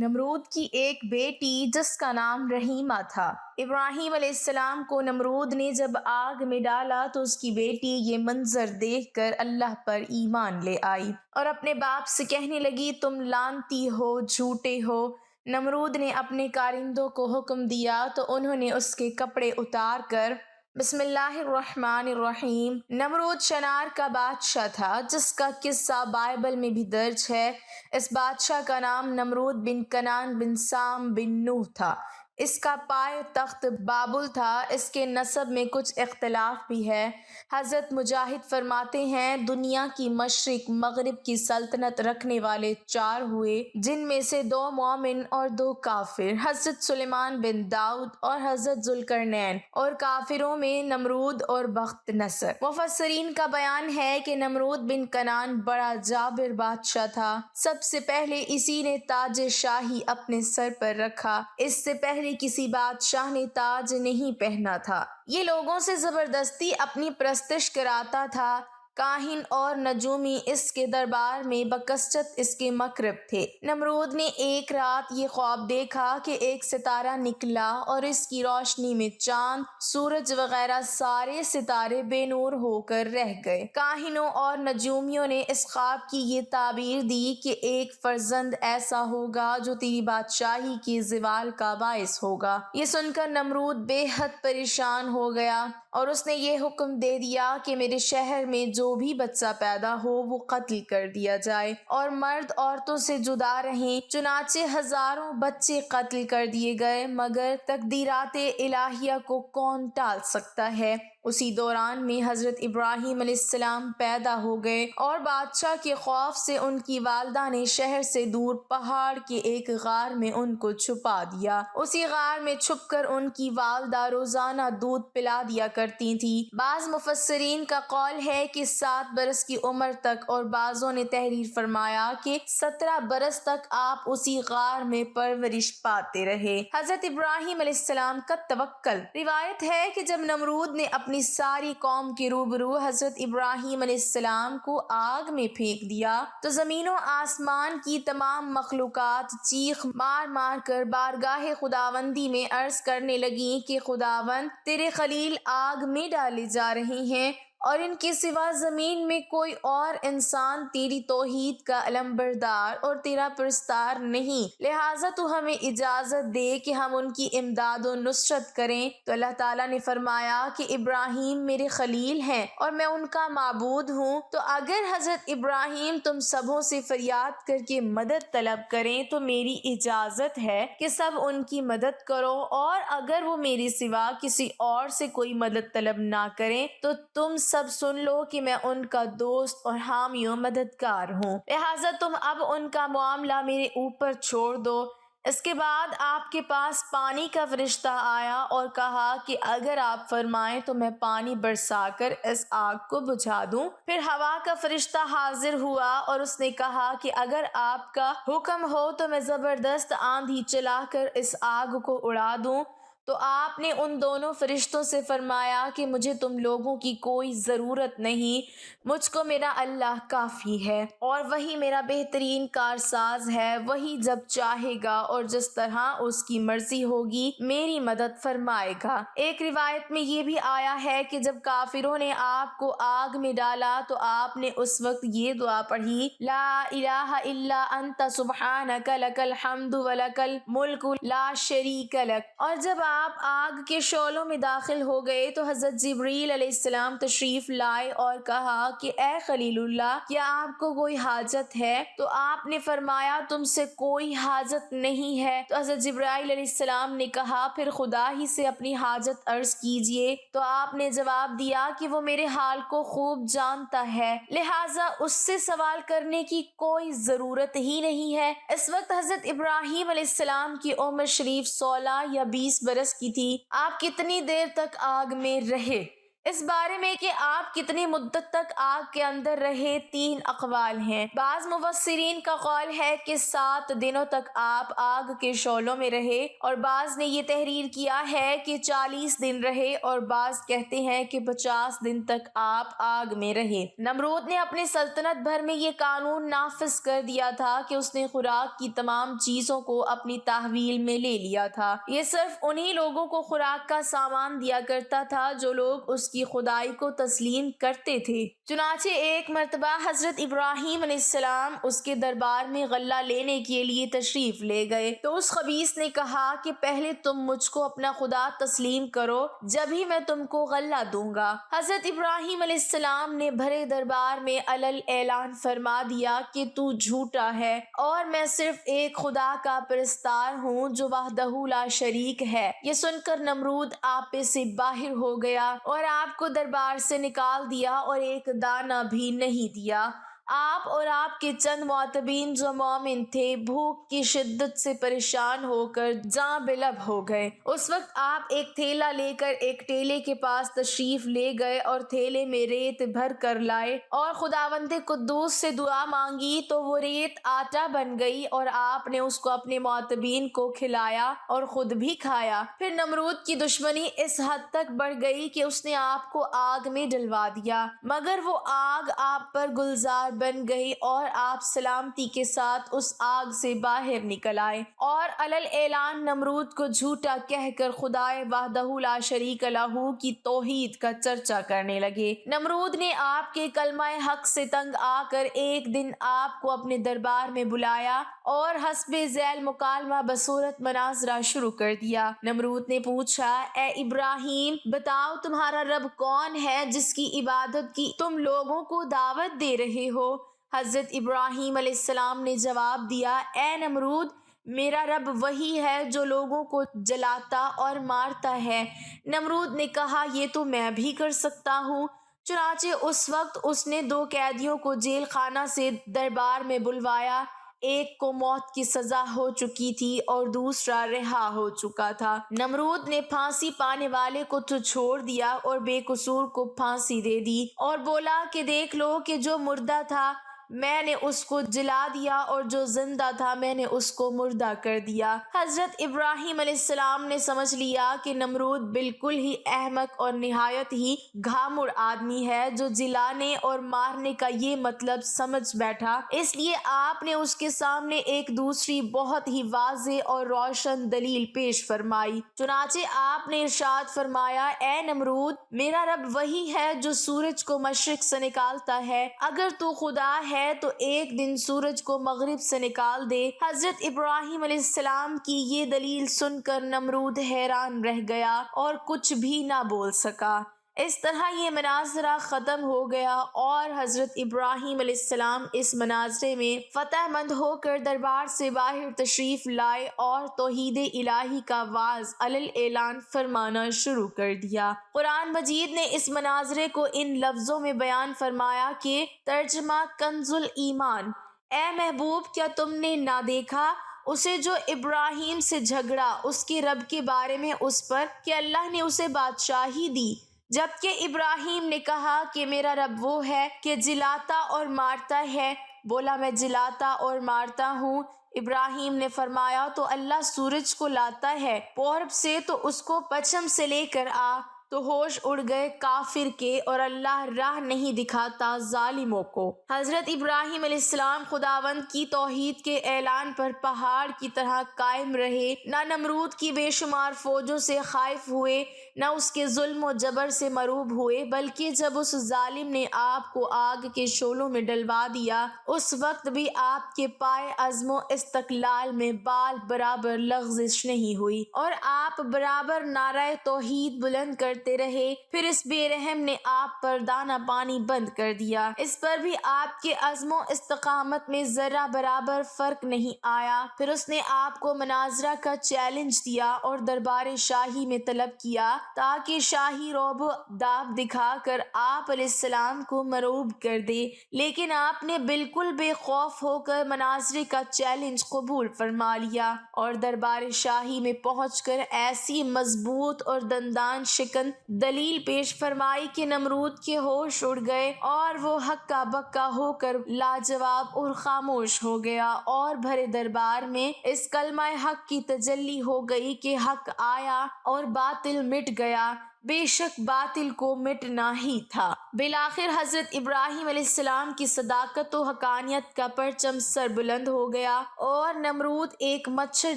نمرود کی ایک بیٹی جس کا نام رحیمہ تھا۔ ابراہیم علیہ السلام کو نمرود نے جب آگ میں ڈالا تو اس کی بیٹی یہ منظر دیکھ کر اللہ پر ایمان لے آئی اور اپنے باپ سے کہنے لگی تم لعنتی ہو، جھوٹے ہو۔ نمرود نے اپنے کارندوں کو حکم دیا تو انہوں نے اس کے کپڑے اتار کر بسم اللہ الرحمن الرحیم۔ نمرود شنار کا بادشاہ تھا جس کا قصہ بائبل میں بھی درج ہے۔ اس بادشاہ کا نام نمرود بن کنان بن سام بن نوح تھا۔ اس کا پائے تخت بابل تھا۔ اس کے نسب میں کچھ اختلاف بھی ہے۔ حضرت مجاہد فرماتے ہیں دنیا کی مشرق مغرب کی سلطنت رکھنے والے 4 ہوئے، جن میں سے 2 مومن اور 2 کافر، حضرت سلیمان بن داؤد اور حضرت ذوالقرنین، اور کافروں میں نمرود اور بخت نصر۔ مفسرین کا بیان ہے کہ نمرود بن کنان بڑا جابر بادشاہ تھا۔ سب سے پہلے اسی نے تاج شاہی اپنے سر پر رکھا۔ اس سے پہلے کسی بادشاہ نے تاج نہیں پہنا تھا۔ یہ لوگوں سے زبردستی اپنی پرستش کراتا تھا۔ کاہن اور نجومی اس کے دربار میں بکثرت اس کے مقرب تھے۔ نمرود نے ایک رات یہ خواب دیکھا کہ ایک ستارہ نکلا اور اس کی روشنی میں چاند، سورج وغیرہ سارے ستارے بے نور ہو کر رہ گئے۔ کاہنوں اور نجومیوں نے اس خواب کی یہ تعبیر دی کہ ایک فرزند ایسا ہوگا جو تیری بادشاہی کی زوال کا باعث ہوگا۔ یہ سن کر نمرود بے حد پریشان ہو گیا اور اس نے یہ حکم دے دیا کہ میرے شہر میں جو بھی بچہ پیدا ہو وہ قتل کر دیا جائے اور مرد عورتوں سے جدا رہیں۔ چنانچہ ہزاروں بچے قتل کر دیے گئے، مگر تقدیرات الہیہ کو کون ٹال سکتا ہے۔ اسی دوران میں حضرت ابراہیم علیہ السلام پیدا ہو گئے اور بادشاہ کے خوف سے ان کی والدہ نے شہر سے دور پہاڑ کے ایک غار میں ان کو چھپا دیا۔ اسی غار میں چھپ کر ان کی والدہ روزانہ دودھ پلا دیا کرتی تھی۔ بعض مفسرین کا قول ہے کہ 7 برس کی عمر تک، اور بعضوں نے تحریر فرمایا کہ 17 برس تک آپ اسی غار میں پرورش پاتے رہے۔ حضرت ابراہیم علیہ السلام کا توکل۔ روایت ہے کہ جب نمرود نے اپنی ساری قوم کے روبرو حضرت ابراہیم علیہ السلام کو آگ میں پھینک دیا تو زمین و آسمان کی تمام مخلوقات چیخ مار مار کر بارگاہ خداوندی میں عرض کرنے لگیں کہ خداوند، تیرے خلیل آگ میں ڈالے جا رہے ہیں اور ان کے سوا زمین میں کوئی اور انسان تیری توحید کا علمبردار اور تیرا پرستار نہیں، لہٰذا تو ہمیں اجازت دے کہ ہم ان کی امداد و نصرت کریں۔ تو اللہ تعالیٰ نے فرمایا کہ ابراہیم میرے خلیل ہیں اور میں ان کا معبود ہوں، تو اگر حضرت ابراہیم تم سبوں سے فریاد کر کے مدد طلب کریں تو میری اجازت ہے کہ سب ان کی مدد کرو، اور اگر وہ میرے سوا کسی اور سے کوئی مدد طلب نہ کریں تو تم سب سن لو کہ میں ان کا دوست اور حامی و مددگار ہوں، لہٰذا تم اب ان کا معاملہ میرے اوپر چھوڑ دو۔ اس کے بعد آپ کے پاس پانی کا فرشتہ آیا اور کہا کہ اگر آپ فرمائیں تو میں پانی برسا کر اس آگ کو بجھا دوں۔ پھر ہوا کا فرشتہ حاضر ہوا اور اس نے کہا کہ اگر آپ کا حکم ہو تو میں زبردست آندھی چلا کر اس آگ کو اڑا دوں۔ تو آپ نے ان دونوں فرشتوں سے فرمایا کہ مجھے تم لوگوں کی کوئی ضرورت نہیں، مجھ کو میرا اللہ کافی ہے اور وہی میرا بہترین کارساز ہے، وہی جب چاہے گا اور جس طرح اس کی مرضی ہوگی میری مدد فرمائے گا۔ ایک روایت میں یہ بھی آیا ہے کہ جب کافروں نے آپ کو آگ میں ڈالا تو آپ نے اس وقت یہ دعا پڑھی، لا الہ الا انت سبحانک لک الحمد ولک الملک لا شریک لک۔ اور جب آپ آگ کے شعلوں میں داخل ہو گئے تو حضرت جبریل علیہ السلام تشریف لائے اور کہا کہ اے خلیل اللہ، کیا آپ کو کوئی حاجت ہے؟ تو آپ نے فرمایا تم سے کوئی حاجت نہیں ہے۔ تو حضرت جبرائیل علیہ السلام نے کہا پھر خدا ہی سے اپنی حاجت عرض کیجئے۔ تو آپ نے جواب دیا کہ وہ میرے حال کو خوب جانتا ہے، لہٰذا اس سے سوال کرنے کی کوئی ضرورت ہی نہیں ہے۔ اس وقت حضرت ابراہیم علیہ السلام کی عمر شریف 16 یا 20 برس کی تھی۔ آپ کتنی دیر تک آگ میں رہے؟ اس بارے میں کہ آپ کتنی مدت تک آگ کے اندر رہے 3 اقوال ہیں۔ بعض مفسرین کا قول ہے کہ 7 دنوں تک آپ آگ کے شعلوں میں رہے، اور بعض نے یہ تحریر کیا ہے کہ 40 دن رہے، اور بعض کہتے ہیں کہ 50 دن تک آپ آگ میں رہے۔ نمرود نے اپنے سلطنت بھر میں یہ قانون نافذ کر دیا تھا کہ اس نے خوراک کی تمام چیزوں کو اپنی تحویل میں لے لیا تھا۔ یہ صرف انہی لوگوں کو خوراک کا سامان دیا کرتا تھا جو لوگ اس کی خدائی کو تسلیم کرتے تھے۔ چنانچہ ایک مرتبہ حضرت ابراہیم علیہ السلام اس کے دربار میں غلہ لینے کے لیے تشریف لے گئے تو اس خبیث نے کہا کہ پہلے تم مجھ کو اپنا خدا تسلیم کرو، جب ہی میں تم کو غلہ دوں گا۔ حضرت ابراہیم علیہ السلام نے بھرے دربار میں علل اعلان فرما دیا کہ تو جھوٹا ہے اور میں صرف ایک خدا کا پرستار ہوں جو وحدہ لا شریک ہے۔ یہ سن کر نمرود آپے سے باہر ہو گیا اور آپ کو دربار سے نکال دیا اور ایک دانہ بھی نہیں دیا۔ آپ اور آپ کے چند معتبین جو مومن تھے بھوک کی شدت سے پریشان ہو کر جاں بلب ہو گئے۔ اس وقت آپ ایک تھیلا لے کر ایک ٹیلے کے پاس تشریف لے گئے اور تھیلے میں ریت بھر کر لائے اور خداوند قدوس سے دعا مانگی تو وہ ریت آٹا بن گئی اور آپ نے اس کو اپنے معتبین کو کھلایا اور خود بھی کھایا۔ پھر نمرود کی دشمنی اس حد تک بڑھ گئی کہ اس نے آپ کو آگ میں ڈلوا دیا، مگر وہ آگ آپ پر گلزار بن گئی اور آپ سلامتی کے ساتھ اس آگ سے باہر نکل آئے اور علل اعلان نمرود کو جھوٹا کہہ کر خدائے وحدہ لا شریک لہ کی توحید کا چرچا کرنے لگے۔ نمرود نے آپ کے کلمہ حق سے تنگ آ کر ایک دن آپ کو اپنے دربار میں بلایا اور حسب ذیل مکالمہ بصورت مناظرہ شروع کر دیا۔ نمرود نے پوچھا، اے ابراہیم، بتاؤ تمہارا رب کون ہے جس کی عبادت کی تم لوگوں کو دعوت دے رہے ہو؟ حضرت ابراہیم علیہ السلام نے جواب دیا، اے نمرود، میرا رب وہی ہے جو لوگوں کو جلاتا اور مارتا ہے۔ نمرود نے کہا، یہ تو میں بھی کر سکتا ہوں۔ چنانچہ اس وقت اس نے 2 قیدیوں کو جیل خانہ سے دربار میں بلوایا، ایک کو موت کی سزا ہو چکی تھی اور دوسرا رہا ہو چکا تھا۔ نمرود نے پھانسی پانے والے کو تو چھوڑ دیا اور بے قصور کو پھانسی دے دی اور بولا کہ دیکھ لو کہ جو مردہ تھا میں نے اس کو جلا دیا اور جو زندہ تھا میں نے اس کو مردہ کر دیا۔ حضرت ابراہیم علیہ السلام نے سمجھ لیا کہ نمرود بالکل ہی احمق اور نہایت ہی گھامڑ آدمی ہے جو جلانے اور مارنے کا یہ مطلب سمجھ بیٹھا، اس لیے آپ نے اس کے سامنے ایک دوسری بہت ہی واضح اور روشن دلیل پیش فرمائی۔ چنانچہ آپ نے ارشاد فرمایا، اے نمرود، میرا رب وہی ہے جو سورج کو مشرق سے نکالتا ہے، اگر تو خدا ہے تو ایک دن سورج کو مغرب سے نکال دے۔ حضرت ابراہیم علیہ السلام کی یہ دلیل سن کر نمرود حیران رہ گیا اور کچھ بھی نہ بول سکا۔ اس طرح یہ مناظرہ ختم ہو گیا اور حضرت ابراہیم علیہ السلام اس مناظرے میں فتح مند ہو کر دربار سے باہر تشریف لائے اور توحید الہی کا واعظ علل اعلان فرمانا شروع کر دیا۔ قرآن مجید نے اس مناظرے کو ان لفظوں میں بیان فرمایا کہ ترجمہ کنز الایمان، اے محبوب، کیا تم نے نہ دیکھا اسے جو ابراہیم سے جھگڑا اس کے رب کے بارے میں اس پر کہ اللہ نے اسے بادشاہی دی، جبکہ ابراہیم نے کہا کہ میرا رب وہ ہے کہ جلاتا اور مارتا ہے، بولا میں جلاتا اور مارتا ہوں۔ ابراہیم نے فرمایا تو اللہ سورج کو لاتا ہے پورب سے تو اس کو پچھم سے لے کر آ، تو ہوش اڑ گئے کافر کے اور اللہ راہ نہیں دکھاتا ظالموں کو۔ حضرت ابراہیم علیہ السلام خداوند کی توحید کے اعلان پر پہاڑ کی طرح قائم رہے، نہ نمرود کی بے شمار فوجوں سے خائف ہوئے، نہ اس کے ظلم و جبر سے مروب ہوئے، بلکہ جب اس ظالم نے آپ کو آگ کے شعلوں میں ڈلوا دیا اس وقت بھی آپ کے پائے عزم و استقلال میں بال برابر لغزش نہیں ہوئی اور آپ برابر نعرہ توحید بلند کرتے رہے۔ پھر اس بے رحم نے آپ پر دانہ پانی بند کر دیا، اس پر بھی آپ کے عزم و استقامت میں ذرہ برابر فرق نہیں آیا۔ پھر اس نے آپ کو مناظرہ کا چیلنج دیا اور دربار شاہی میں طلب کیا تاکہ شاہی رعب و داب دکھا کر آپ علیہ السلام کو مرعوب کر دے، لیکن آپ نے بالکل بے خوف ہو کر مناظرے کا چیلنج قبول فرما لیا اور دربار شاہی میں پہنچ کر ایسی مضبوط اور دندان شکن چند دلیل پیش فرمائی کہ نمرود کے ہوش اڑ گئے اور وہ ہکا بکا ہو کر لاجواب اور خاموش ہو گیا، اور بھرے دربار میں اس کلمہ حق کی تجلی ہو گئی کہ حق آیا اور باطل مٹ گیا، بے شک باطل کو مٹنا ہی تھا۔ بالآخر حضرت ابراہیم علیہ السلام کی صداقت و حقانیت کا پرچم سر بلند ہو گیا اور نمرود ایک مچھر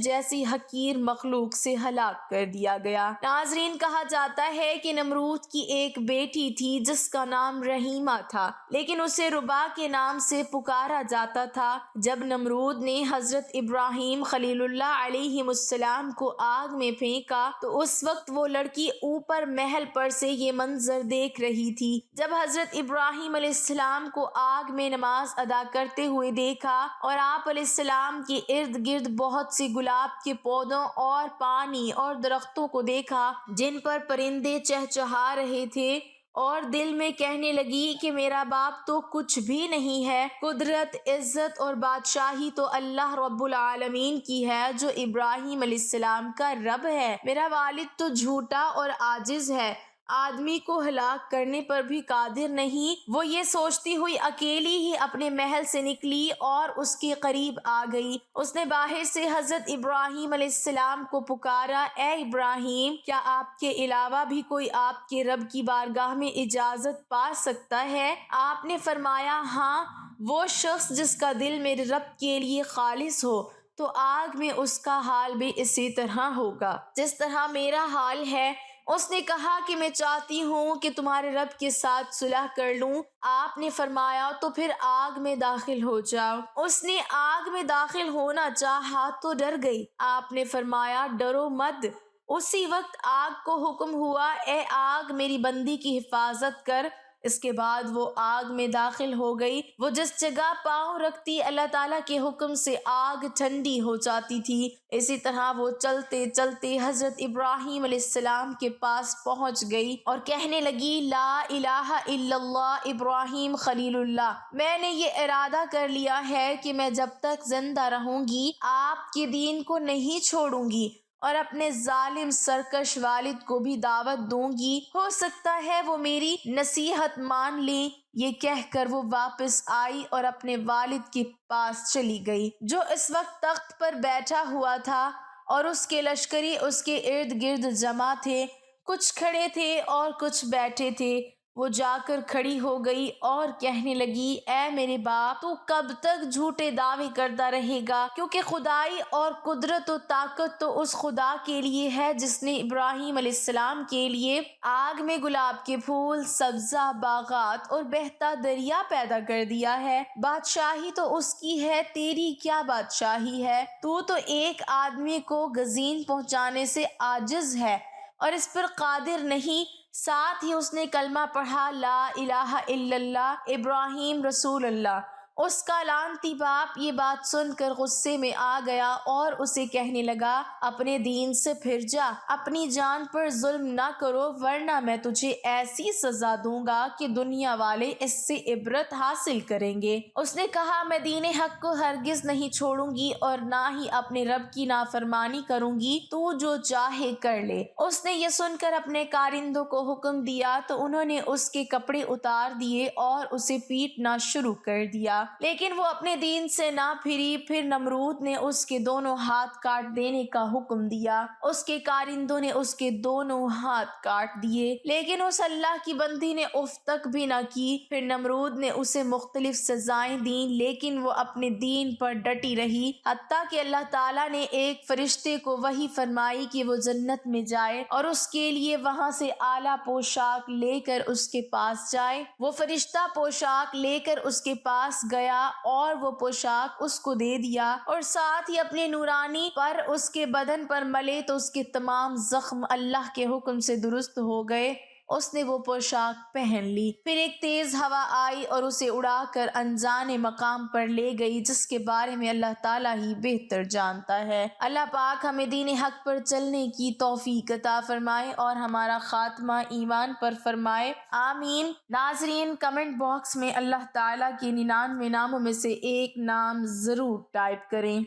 جیسی حقیر مخلوق سے ہلاک کر دیا گیا۔ ناظرین، کہا جاتا ہے کہ نمرود کی ایک بیٹی تھی جس کا نام رحیمہ تھا، لیکن اسے ربا کے نام سے پکارا جاتا تھا۔ جب نمرود نے حضرت ابراہیم خلیل اللہ علیہ السلام کو آگ میں پھینکا تو اس وقت وہ لڑکی اوپر محل پر سے یہ منظر دیکھ رہی تھی۔ جب حضرت ابراہیم علیہ السلام کو آگ میں نماز ادا کرتے ہوئے دیکھا اور آپ علیہ السلام کے ارد گرد بہت سے گلاب کے پودوں اور پانی اور درختوں کو دیکھا جن پر پرندے چہچہا رہے تھے، اور دل میں کہنے لگی کہ میرا باپ تو کچھ بھی نہیں ہے، قدرت، عزت اور بادشاہی تو اللہ رب العالمین کی ہے جو ابراہیم علیہ السلام کا رب ہے، میرا والد تو جھوٹا اور عاجز ہے، آدمی کو ہلاک کرنے پر بھی قادر نہیں۔ وہ یہ سوچتی ہوئی اکیلی ہی اپنے محل سے نکلی اور اس کے قریب آ گئی۔ اس نے باہر سے حضرت ابراہیم علیہ السلام کو پکارا، اے ابراہیم، کیا آپ کے علاوہ بھی کوئی آپ کے رب کی بارگاہ میں اجازت پا سکتا ہے؟ آپ نے فرمایا، ہاں، وہ شخص جس کا دل میرے رب کے لیے خالص ہو، تو آگ میں اس کا حال بھی اسی طرح ہوگا جس طرح میرا حال ہے۔ اس نے کہا کہ میں چاہتی ہوں کہ تمہارے رب کے ساتھ صلح کر لوں۔ آپ نے فرمایا، تو پھر آگ میں داخل ہو جاؤ۔ اس نے آگ میں داخل ہونا چاہا تو ڈر گئی۔ آپ نے فرمایا، ڈرو مت۔ اسی وقت آگ کو حکم ہوا، اے آگ، میری بندی کی حفاظت کر۔ اس کے بعد وہ آگ میں داخل ہو گئی۔ وہ جس جگہ پاؤں رکھتی اللہ تعالیٰ کے حکم سے آگ ٹھنڈی ہو جاتی تھی۔ اسی طرح وہ چلتے چلتے حضرت ابراہیم علیہ السلام کے پاس پہنچ گئی اور کہنے لگی، لا الہ الا اللہ ابراہیم خلیل اللہ، میں نے یہ ارادہ کر لیا ہے کہ میں جب تک زندہ رہوں گی آپ کے دین کو نہیں چھوڑوں گی اور اپنے ظالم سرکش والد کو بھی دعوت دوں گی، ہو سکتا ہے وہ میری نصیحت مان لیں۔ یہ کہہ کر وہ واپس آئی اور اپنے والد کے پاس چلی گئی جو اس وقت تخت پر بیٹھا ہوا تھا، اور اس کے لشکری اس کے ارد گرد جمع تھے، کچھ کھڑے تھے اور کچھ بیٹھے تھے۔ وہ جا کر کھڑی ہو گئی اور کہنے لگی، اے میرے باپ، تو کب تک جھوٹے دعوے کرتا رہے گا؟ کیونکہ خدائی اور قدرت و طاقت تو اس خدا کے لیے ہے جس نے ابراہیم علیہ السلام کے لیے آگ میں گلاب کے پھول، سبزہ باغات اور بہتا دریا پیدا کر دیا ہے۔ بادشاہی تو اس کی ہے، تیری کیا بادشاہی ہے؟ تو ایک آدمی کو گزین پہنچانے سے عاجز ہے اور اس پر قادر نہیں۔ ساتھ ہی اس نے کلمہ پڑھا، لا الہ الا اللہ ابراہیم رسول اللہ۔ اس کا لعنتی باپ یہ بات سن کر غصے میں آ گیا اور اسے کہنے لگا، اپنے دین سے پھر جا، اپنی جان پر ظلم نہ کرو، ورنہ میں تجھے ایسی سزا دوں گا کہ دنیا والے اس سے عبرت حاصل کریں گے۔ اس نے کہا، میں دین حق کو ہرگز نہیں چھوڑوں گی اور نہ ہی اپنے رب کی نافرمانی کروں گی، تو جو چاہے کر لے۔ اس نے یہ سن کر اپنے کارندوں کو حکم دیا تو انہوں نے اس کے کپڑے اتار دیے اور اسے پیٹنا شروع کر دیا، لیکن وہ اپنے دین سے نہ پھری۔ پھر نمرود نے اس کے دونوں ہاتھ کاٹ دینے کا حکم دیا۔ اس کے کارندوں نے اس کے دونوں ہاتھ کاٹ دیے، لیکن اس اللہ کی بندی نے اف تک بھی نہ کی۔ پھر نمرود نے اسے مختلف سزائیں دیں، لیکن وہ اپنے دین پر ڈٹی رہی، حتیٰ کہ اللہ تعالیٰ نے ایک فرشتے کو وحی فرمائی کہ وہ جنت میں جائے اور اس کے لیے وہاں سے اعلیٰ پوشاک لے کر اس کے پاس جائے۔ وہ فرشتہ پوشاک لے کر اس کے پاس گیا اور وہ پوشاک اس کو دے دیا، اور ساتھ ہی اپنے نورانی پر اس کے بدن پر ملے تو اس کے تمام زخم اللہ کے حکم سے درست ہو گئے۔ اس نے وہ پوشاک پہن لی۔ پھر ایک تیز ہوا آئی اور اسے اڑا کر انجانے مقام پر لے گئی، جس کے بارے میں اللہ تعالیٰ ہی بہتر جانتا ہے۔ اللہ پاک ہمیں دین حق پر چلنے کی توفیق عطا فرمائے اور ہمارا خاتمہ ایمان پر فرمائے، آمین۔ ناظرین، کمنٹ باکس میں اللہ تعالیٰ کے 99 ناموں میں سے ایک نام ضرور ٹائپ کریں۔